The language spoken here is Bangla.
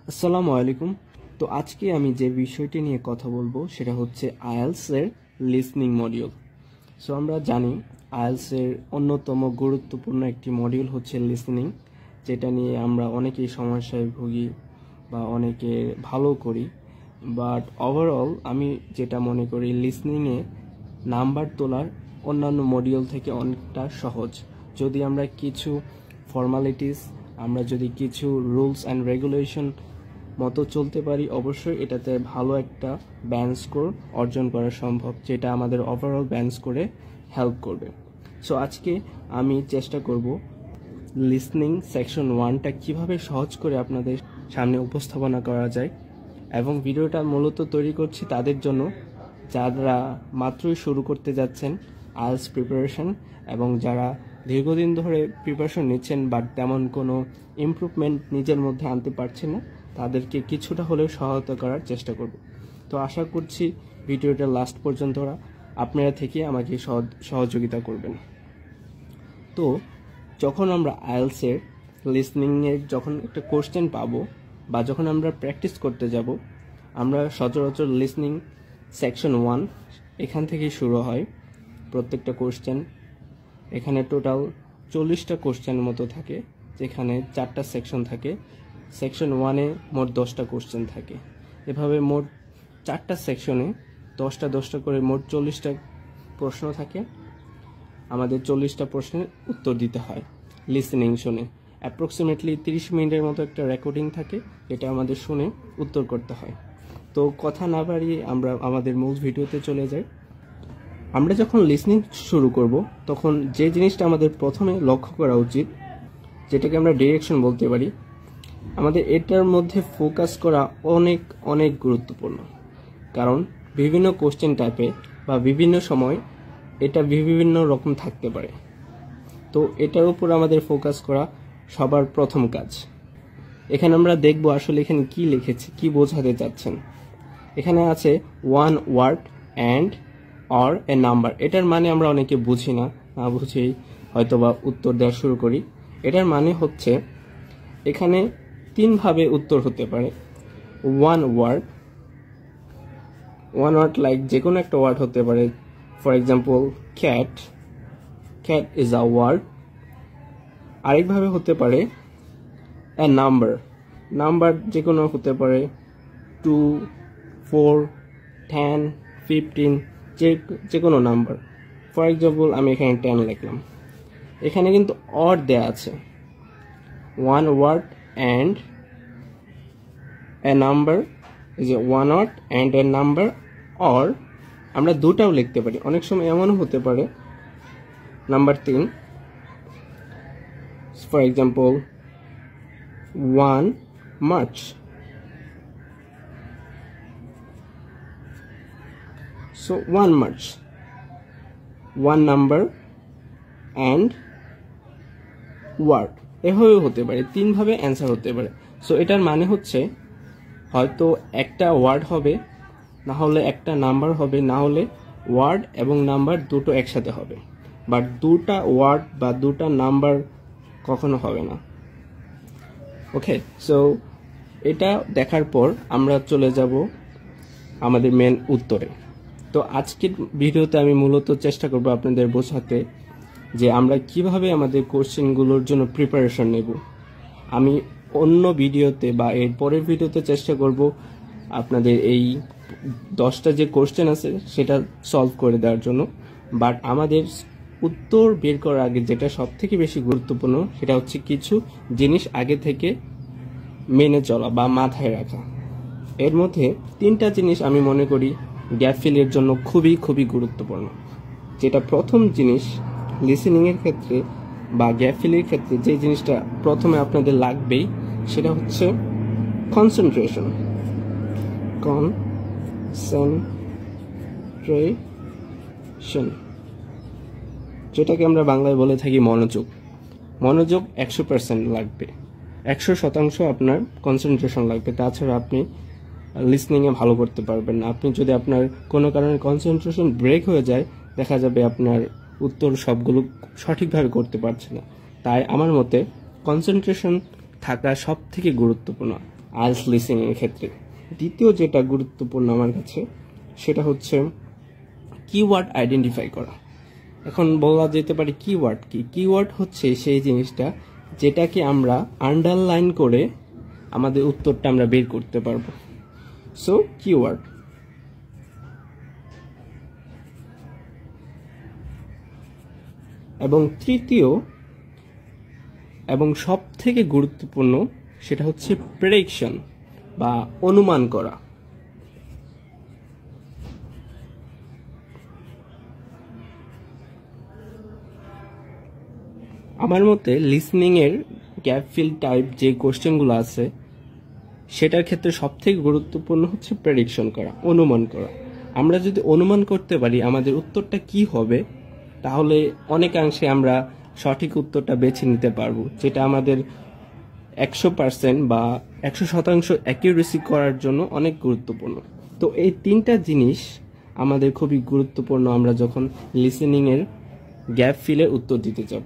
আসসালামু আলাইকুম। তো আজকে আমি যে বিষয়টি নিয়ে কথা বলবো সেটা হচ্ছে আইএলটিএস এর লিসনিং মডিউল। সো আমরা জানি আইএলটিএস এর অন্যতম গুরুত্বপূর্ণ একটি মডিউল হচ্ছে লিসনিং, যেটা নিয়ে আমরা অনেকেই সমস্যায় ভুগি বা অনেকে ভালো করি। বাট ওভারঅল আমি যেটা মনে করি, লিসনিংয়ে নাম্বার তোলার অন্যান্য মডিউল থেকে অনেকটা সহজ। যদি আমরা কিছু ফর্মালিটিস, আমরা যদি কিছু রুলস অ্যান্ড রেগুলেশন মতো চলতে পারি, অবশ্যই এটাতে ভালো একটা ব্যান্ড স্কোর অর্জন করা সম্ভব, যেটা আমাদের ওভারঅল ব্যান্ড স্কোরে হেল্প করবে। সো আজকে আমি চেষ্টা করব লিসনিং সেকশন 1টা কীভাবে সহজ করে আপনাদের সামনে উপস্থাপনা করা যায়। এবং ভিডিওটা মূলত তৈরি করছি তাদের জন্য যারা মাত্রই শুরু করতে যাচ্ছেন আইএলটিএস প্রিপারেশন, এবং যারা দীর্ঘদিন ধরে প্রিপারেশন নিচ্ছেন বাট তেমন কোনো ইমপ্রুভমেন্ট নিজের মধ্যে আনতে পারছেন না, তাদেরকে কিছুটা হলেও সহায়তা করার চেষ্টা করব। তো আশা করছি ভিডিওটা লাস্ট পর্যন্ত আপনারা থেকে আমাকে সহযোগিতা করবেন। তো যখন আমরা আইএলটিএসের লিসনিংয়ের যখন একটা কোশ্চেন পাবো বা যখন আমরা প্র্যাকটিস করতে যাব, আমরা সচরাচর লিসনিং সেকশন 1 এখান থেকেই শুরু হয় প্রত্যেকটা কোশ্চেন। এখানে টোটাল 40টা কোশ্চেনের মতো থাকে, যেখানে 4টা সেকশন থাকে। সেকশন 1-এ মোট 10টা কোশ্চেন থাকে। এভাবে মোট 4টা সেকশনে 10টা করে মোট 40টা প্রশ্ন থাকে। আমাদের 40টা প্রশ্নের উত্তর দিতে হয় লিসেনিং শুনে। অ্যাপ্রক্সিমেটলি 30 মিনিটের মতো একটা রেকর্ডিং থাকে, যেটা আমাদের শুনে উত্তর করতে হয়। তো কথা না বাড়িয়ে আমরা আমাদের মূল ভিডিওতে চলে যাই। আমরা যখন লিসনিং শুরু করব, তখন যে জিনিসটা আমাদের প্রথমে লক্ষ্য করা উচিত, যেটাকে আমরা ডিরেকশন বলতে পারি, আমাদের এটার মধ্যে ফোকাস করা অনেক অনেক গুরুত্বপূর্ণ। কারণ বিভিন্ন কোশ্চেন টাইপে বা বিভিন্ন সময় এটা বিভিন্ন রকম থাকতে পারে। তো এটার উপর আমাদের ফোকাস করা সবার প্রথম কাজ। এখানে আমরা দেখব আসলে এখানে কি লিখেছে, কি বোঝাতে চাচ্ছেন। এখানে আছে one word and or a number. এটার মানে আমরা অনেকে বুঝি না বুঝেই হয়তোবা উত্তর দেওয়া শুরু করি। এটার মানে হচ্ছে এখানে 3 ভাবে উত্তর হতে পারে। ওয়ান ওয়ার্ড লাইক যে কোনো একটা ওয়ার্ড হতে পারে। For example cat is a word. আরেকভাবে হতে পারে এ নাম্বার যে কোনো হতে পারে 2, 4, 10, 15, যে কোনো নাম্বার। ফর এক্সাম্পল আমি এখানে 10 লিখলাম। এখানে কিন্তু অর দেয়া আছে, one word and a number, এই যে one word and a number. Or আমরা দুটাও লিখতে পারি। অনেক সময় এমনও হতে পারে number 3, for example 1 March. So 1 March, 1 number and word, এভাবেও হতে পারে। 3 ভাবে অ্যান্সার হতে পারে। সো এটার মানে হচ্ছে হয়তো একটা ওয়ার্ড হবে, না হলে একটা নাম্বার হবে, না হলে ওয়ার্ড এবং নাম্বার দুটো একসাথে হবে। বাট দুটা ওয়ার্ড বা দুটা নাম্বার কখনো হবে না। ওকে, সো এটা দেখার পর আমরা চলে যাব আমাদের মেন উত্তরে। তো আজকের ভিডিওতে আমি মূলত চেষ্টা করব আপনাদের বোঝাতে যে আমরা কিভাবে আমাদের কোশ্চেনগুলোর জন্য প্রিপারেশন নেব। আমি অন্য ভিডিওতে বা এর পরের ভিডিওতে চেষ্টা করব আপনাদের এই 10টা যে কোশ্চেন আছে সেটা সলভ করে দেওয়ার জন্য। বাট আমাদের উত্তর বের করার আগে যেটা সব থেকে বেশি গুরুত্বপূর্ণ, সেটা হচ্ছে কিছু জিনিস আগে থেকে মেনে চলা বা মাথায় রাখা। এর মধ্যে 3টা জিনিস আমি মনে করি গ্যাপ ফিলের জন্য খুবই খুবই গুরুত্বপূর্ণ। যেটা প্রথম জিনিস লিসেনিংয়ের ক্ষেত্রে বা গ্যাপ ফিলের ক্ষেত্রে যে জিনিসটা প্রথমে আপনাদের লাগবেই, সেটা হচ্ছে কনসেন্ট্রেশন, যেটাকে আমরা বাংলায় বলে থাকি মনোযোগ। 100% লাগবে, 100% আপনার কনসেন্ট্রেশন লাগবে। তাছাড়া আপনি লিসনিংয়ে ভালো করতে পারবেন না। আপনি যদি আপনার কোনো কারণে কনসেন্ট্রেশন ব্রেক হয়ে যায়, দেখা যাবে আপনার উত্তর সবগুলো সঠিকভাবে করতে পারছে না। তাই আমার মতে কনসেন্ট্রেশন থাকা সব থেকে গুরুত্বপূর্ণ। আইএলটিএস লিসেনিং এর ক্ষেত্রে। দ্বিতীয় যেটা গুরুত্বপূর্ণ আমার কাছে সেটা হচ্ছে কিওয়ার্ড আইডেন্টিফাই করা। এখন বলা যেতে পারে কিওয়ার্ড কি? কিওয়ার্ড হচ্ছে সেই জিনিসটা যেটাকে আমরা আন্ডারলাইন করে আমাদের উত্তরটা আমরা বের করতে পারবো। So keyword. এবং তৃতীয় এবং সব থেকে গুরুত্বপূর্ণ সেটা হচ্ছে প্রেডিকশন বা অনুমান করা। আমার মতে লিসনিং এর গ্যাপ ফিল টাইপ যে কোশ্চেনগুলো আছে সেটার ক্ষেত্রে সব থেকে গুরুত্বপূর্ণ হচ্ছে প্রেডিকশন করা, অনুমান করা। আমরা যদি অনুমান করতে পারি আমাদের উত্তরটা কি হবে, তাহলে অনেকাংশে আমরা সঠিক উত্তরটা বেছে নিতে পারবো, যেটা আমাদের 100% বা 100% অ্যাকিউরেসি করার জন্য অনেক গুরুত্বপূর্ণ। তো এই তিনটা জিনিস আমাদের খুবই গুরুত্বপূর্ণ আমরা যখন লিসেনিং এর গ্যাপ ফিলের উত্তর দিতে যাব।